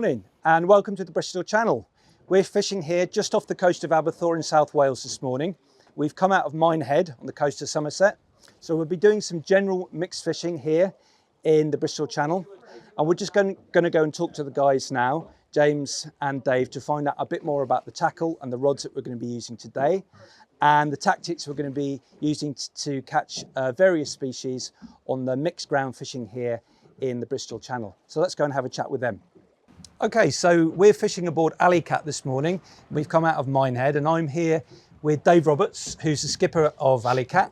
morning and welcome to the Bristol Channel. We're fishing here just off the coast of Aberthaw in South Wales this morning. We've come out of Minehead on the coast of Somerset. So we'll be doing some general mixed fishing here in the Bristol Channel. And we're just going to go and talk to the guys now, James and Dave, to find out a bit more about the tackle and the rods that we're going to be using today and the tactics we're going to be using to catch various species on the mixed ground fishing here in the Bristol Channel. So let's go and have a chat with them. Okay, so we're fishing aboard Alykat this morning. We've come out of Minehead and I'm here with Dave Roberts, who's the skipper of Alykat.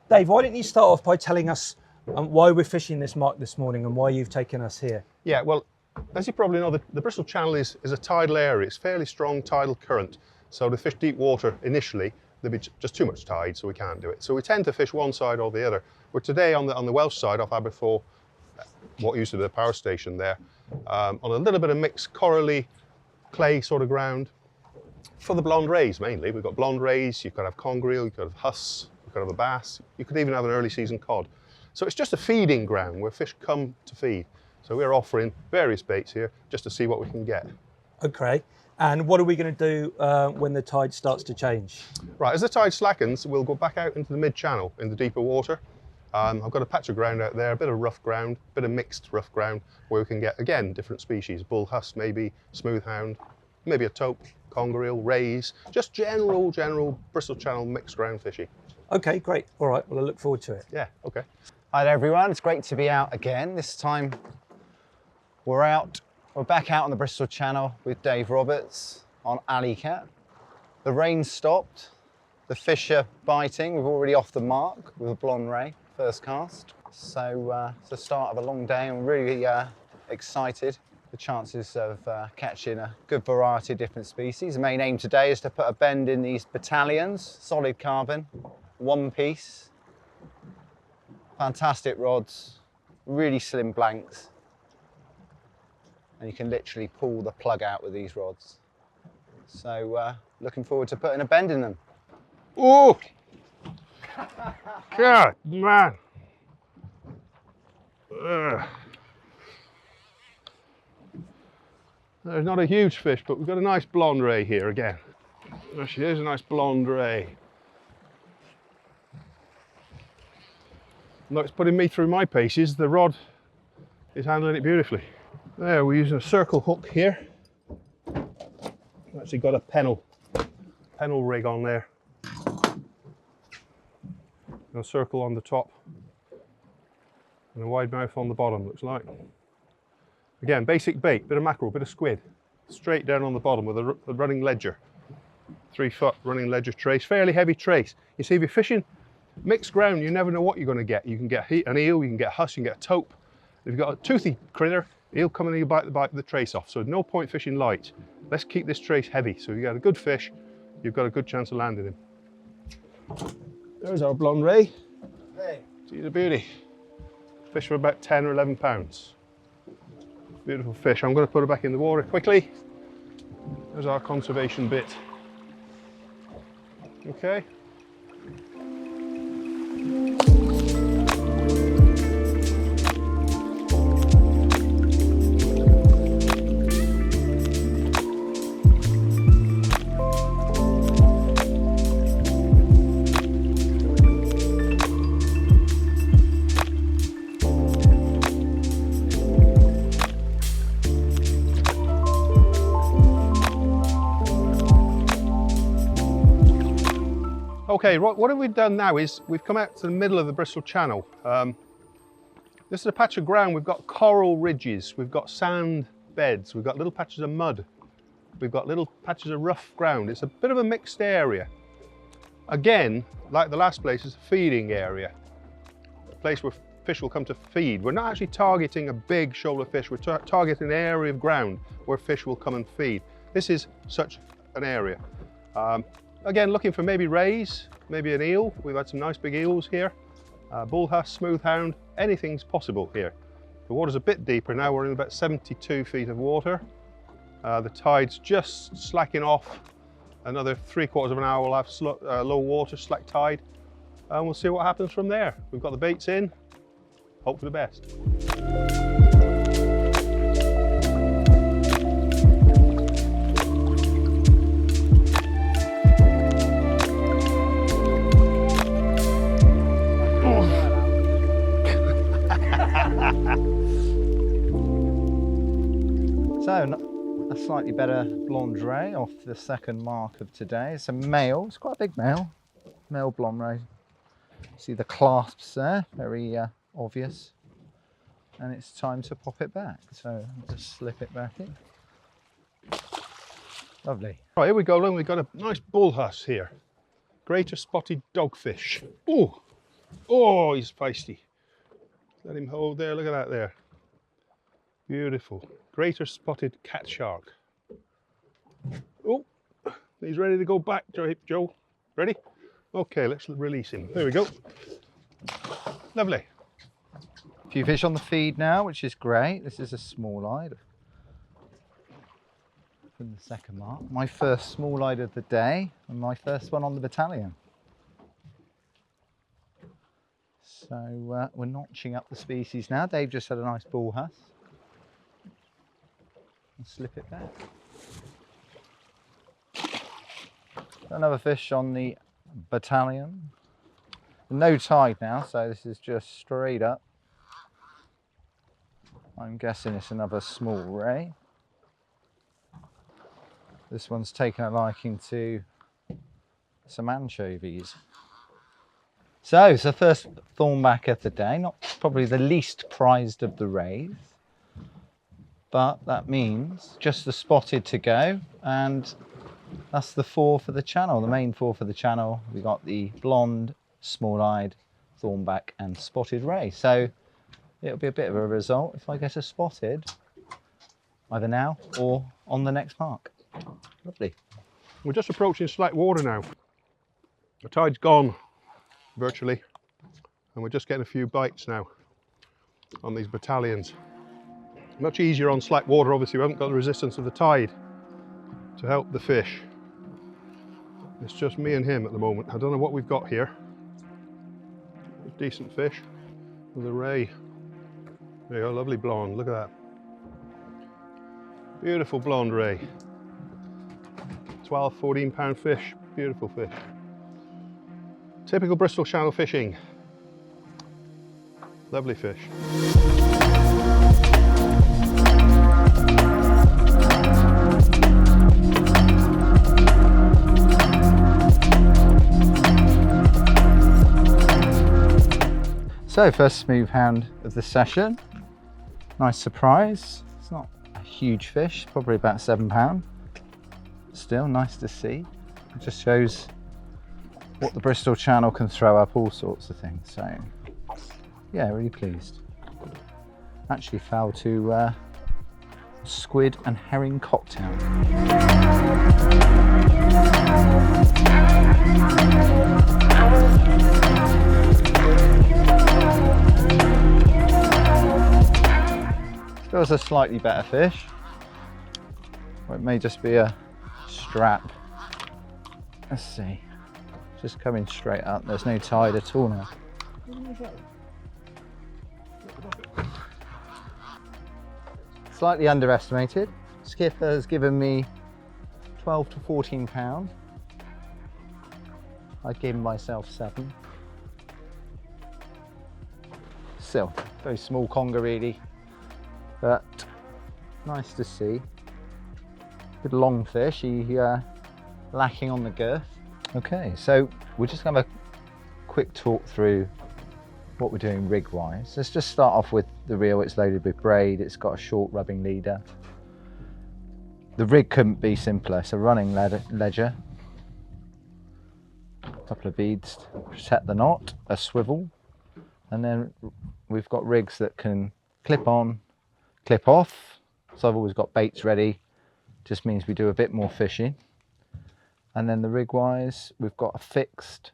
Dave, why don't you start off by telling us why we're fishing this mark this morning and why you've taken us here? Yeah, well, as you probably know, the Bristol Channel is a tidal area. It's fairly strong tidal current. So to fish deep water initially, there'd be just too much tide, so we can't do it. So we tend to fish one side or the other. We're today on the Welsh side off Aberthaw, what used to be the power station there, on a little bit of mixed corally clay sort of ground. For the blonde rays mainly, we've got blonde rays, you've got to have conger eel, you've got to have Huss, you've got to have a bass, you could even have an early season cod. So it's just a feeding ground where fish come to feed. So we're offering various baits here just to see what we can get. Okay, and what are we going to do when the tide starts to change? Right, as the tide slackens, we'll go back out into the mid-channel in the deeper water. I've got a patch of ground out there, a bit of rough ground, a bit of mixed rough ground, where we can get, again, different species, bull huss maybe, smoothhound, maybe a taupe, conger eel, rays, just general Bristol Channel mixed ground fishing. Okay, great. All right, well, I look forward to it. Yeah, okay. Hi there, everyone. It's great to be out again. This time we're back out on the Bristol Channel with Dave Roberts on Alykat. The rain stopped, the fish are biting. We're already off the mark with a blonde ray. First cast. So it's the start of a long day and we're really excited. The chances of catching a good variety of different species. The main aim today is to put a bend in these battalions, solid carbon, one piece. Fantastic rods, really slim blanks. And you can literally pull the plug out with these rods. So looking forward to putting a bend in them. Oh! God, man. There's not a huge fish, but we've got a nice blonde ray here again. There she is, a nice blonde ray. Though it's putting me through my paces, the rod is handling it beautifully. There, we're using a circle hook here. Actually got a pennel rig on there. A circle on the top and a wide mouth on the bottom, looks like. Again, basic bait, bit of mackerel, bit of squid, straight down on the bottom with a running ledger. 3 foot running ledger trace, fairly heavy trace. You see, if you're fishing mixed ground, you never know what you're going to get. You can get an eel, you can get a huss, you can get a taupe. If you've got a toothy critter, he'll come and he'll bite the trace off. So no point fishing light. Let's keep this trace heavy. So if you get a good fish, you've got a good chance of landing him. There's our blonde ray. Hey. She's a beauty. Fish for about 10 or 11 pounds. Beautiful fish. I'm going to put her back in the water quickly. There's our conservation bit. Okay. Okay, what have we done now is we've come out to the middle of the Bristol Channel. This is a patch of ground. We've got coral ridges, we've got sand beds, we've got little patches of mud, we've got little patches of rough ground. It's a bit of a mixed area. Again, like the last place, it's a feeding area, a place where fish will come to feed. We're not actually targeting a big shoal of fish, we're targeting an area of ground where fish will come and feed. This is such an area. Again, looking for maybe rays, maybe an eel. We've had some nice big eels here. Bull huss, smoothhound, anything's possible here. The water's a bit deeper now. We're in about 72 feet of water. The tide's just slacking off. Another 3/4 of an hour we'll have low water, slack tide. And we'll see what happens from there. We've got the baits in. Hope for the best. a slightly better blonde ray off the second mark of today. It's a male, it's quite a big male blonde ray. See the clasps there, very obvious. And it's time to pop it back. So I'll just slip it back in. Lovely. Right, here we go. Look, we've got a nice bull Huss here. Greater spotted dogfish. Oh, oh, he's feisty. Let him hold there. Look at that there. Beautiful. Greater spotted cat shark. Oh, he's ready to go back, Joe. Ready? Okay, let's release him. There we go. Lovely. A few fish on the feed now, which is great. This is a small-eyed from the second mark. My first small-eyed of the day and my first one on the Battalion. So we're notching up the species now. Dave just had a nice bull Huss. And slip it back. Another fish on the Battalion. No tide now, so this is just straight up. I'm guessing it's another small ray. This one's taken a liking to some anchovies. So it's the first thornback of the day, not probably the least prized of the rays, but that means just the spotted to go, and that's the four for the channel, the main four for the channel. We got the blonde, small-eyed, thornback and spotted ray. So it'll be a bit of a result if I get a spotted, either now or on the next mark. Lovely. We're just approaching slack water now. The tide's gone, virtually, and we're just getting a few bites now on these Battalions. Much easier on slack water, obviously we haven't got the resistance of the tide to help the fish. It's just me and him at the moment. I don't know what we've got here. Decent fish with a ray. There you go, lovely blonde, look at that. Beautiful blonde ray. 12, 14 pound fish, beautiful fish. Typical Bristol Channel fishing. Lovely fish. So first smooth hound of the session. Nice surprise. It's not a huge fish, probably about £7. Still nice to see. It just shows what the Bristol Channel can throw up, all sorts of things. So yeah, really pleased. Actually fell to squid and herring cocktail. Still a slightly better fish. Or it may just be a strap. Let's see. Just coming straight up. There's no tide at all now. Slightly underestimated. Skipper has given me 12 to 14 pound. I've given myself 7. Still, very small conger really, but nice to see. Good long fish, he lacking on the girth. Okay, so we're just going to have a quick talk through what we're doing rig wise. Let's just start off with the reel. It's loaded with braid, it's got a short rubbing leader. The rig couldn't be simpler. It's a running ledger, a couple of beads to protect the knot, a swivel, and then we've got rigs that can clip on, clip off. So I've always got baits ready, just means we do a bit more fishing. And then the rig wise, we've got a fixed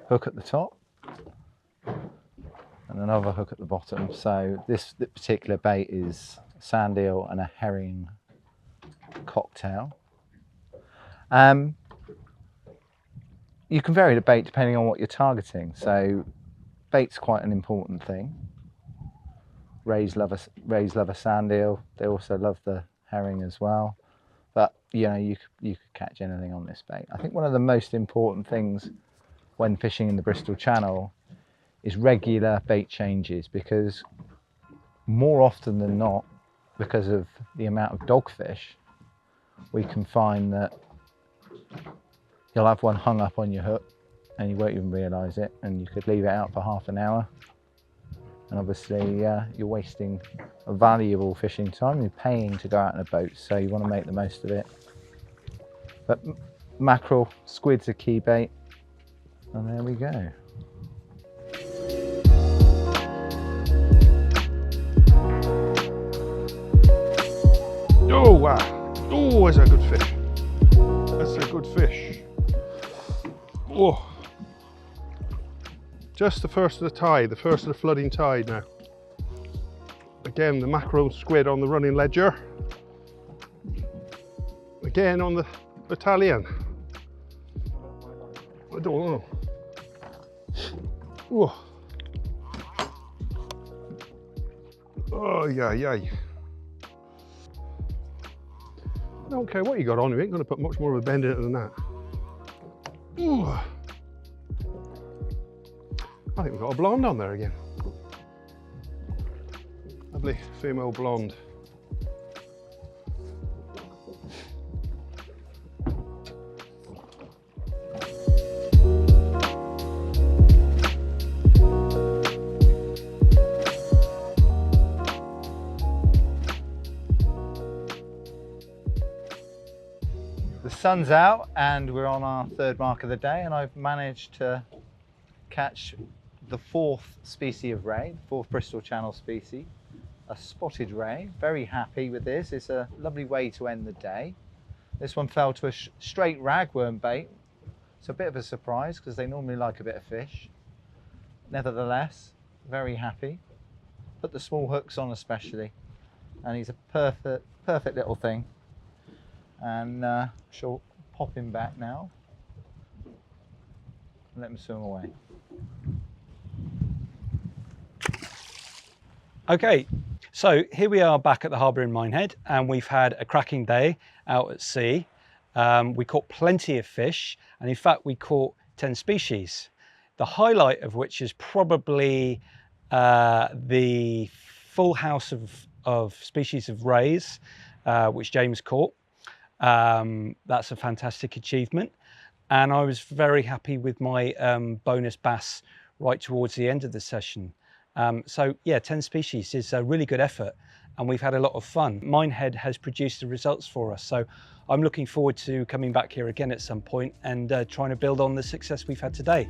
hook at the top and another hook at the bottom. So this particular bait is a sand eel and a herring cocktail. You can vary the bait depending on what you're targeting. So bait's quite an important thing. Rays love a sand eel. They also love the herring as well. But you know, you could catch anything on this bait. I think one of the most important things when fishing in the Bristol Channel is regular bait changes, because more often than not, because of the amount of dogfish, we can find that you'll have one hung up on your hook and you won't even realise it, and you could leave it out for half an hour. And obviously you're wasting a valuable fishing time. You're paying to go out in a boat, so you want to make the most of it. But mackerel, squid's a key bait, and there we go. Oh wow! Oh, that's a good fish. That's a good fish. Oh, just the first of the tide, the first of the flooding tide now. Again, the mackerel squid on the running ledger. Again on the Battalion. I don't know. Oh, oh yeah, yeah. I don't care what you got on, you ain't going to put much more of a bend in it than that. Ooh. I think we've got a blonde on there again. Lovely female blonde. The sun's out and we're on our third mark of the day, and I've managed to catch the fourth species of ray, fourth Bristol Channel species, a spotted ray. Very happy with this. It's a lovely way to end the day. This one fell to a straight ragworm bait. It's a bit of a surprise because they normally like a bit of fish. Nevertheless, very happy. Put the small hooks on especially, and he's a perfect little thing. And she'll pop him back now and let him swim away. Okay, so here we are back at the harbour in Minehead, and we've had a cracking day out at sea. We caught plenty of fish, and in fact we caught 10 species. The highlight of which is probably the full house of species of rays, which James caught. That's a fantastic achievement, and I was very happy with my bonus bass right towards the end of the session. So yeah, 10 species is a really good effort, and we've had a lot of fun. Minehead has produced the results for us, so I'm looking forward to coming back here again at some point and trying to build on the success we've had today.